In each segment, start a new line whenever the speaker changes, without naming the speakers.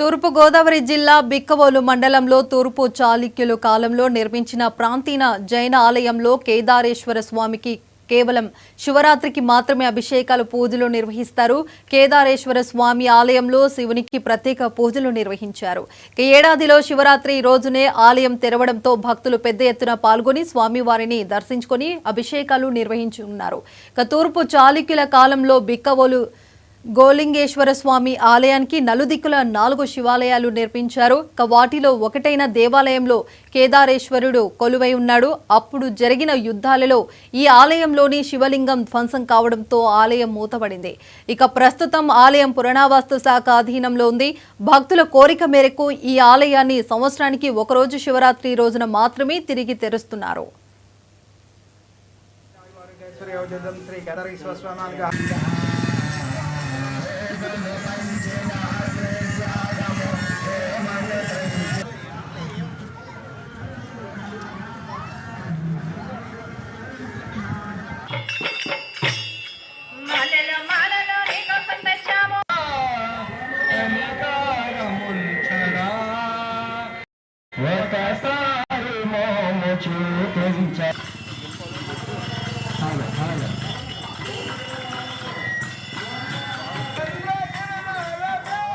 తూర్పు గోదావరి జిల్లా బిక్కవోలు మండలంలో తూర్పు చాళుక్యుల కాలంలో నిర్మించిన ప్రాంతీయ జైన ఆలయంలో కేదారేశ్వర స్వామికి కేవలం శివరాత్రికి మాత్రమే అభిషేకాలు పూజలు నిర్వహిస్తారు. కేదారేశ్వర స్వామి ఆలయంలో శివునికి ప్రత్యేక పూజలు నిర్వహించారు. ఏడాదిలో శివరాత్రి రోజునే ఆలయం తెరవడంతో భక్తులు పెద్ద ఎత్తున పాల్గొని స్వామివారిని దర్శించుకొని అభిషేకాలు నిర్వహించున్నారు. తూర్పు చాళుక్యుల కాలంలో బిక్కవోలు గోలింగేశ్వర స్వామి ఆలయానికి నలుదిక్కుల 4 శివాలయాలు నిర్మించారు. వాటిలో ఒకటైన దేవాలయంలో కేదారేశ్వరుడు కొలువై ఉన్నాడు. అప్పుడు జరిగిన యుద్ధాలలో ఈ ఆలయంలోని శివలింగం ధ్వంసం కావడంతో ఆలయం మూతపడింది. ప్రస్తుతం ఆలయం పురాణవాస్తు శాఖ అధీనంలో ఉంది. భక్తుల కోరిక మేరకు ఈ ఆలయాన్ని సంవత్సరానికి ఒకరోజు శివరాత్రి రోజున మాత్రమే తిరిగి తెరుస్తున్నారు.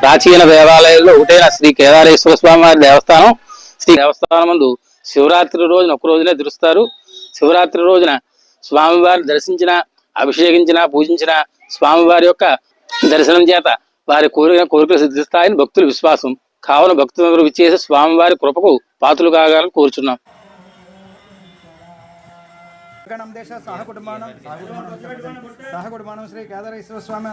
ప్రాచీన దేవాలయాల్లో ఒకటైన శ్రీ కేదారేశ్వర స్వామి వారి దేవస్థానం. శ్రీ దేవస్థానం ముందు శివరాత్రి రోజున ఒక రోజునే తెరుస్తారు. శివరాత్రి రోజున స్వామివారిని దర్శించిన, అభిషేకించిన, పూజించిన స్వామివారి యొక్క దర్శనం చేత వారి కోరికలు సిద్ధిస్తాయని భక్తుల విశ్వాసం. కావున భక్తులందరూ విచ్చేసి స్వామివారి కృపకు పాత్రలు కాగాలని కోరుచున్నాం.
సహకుటుంబానం శ్రీ కేదారేశ్వర స్వామి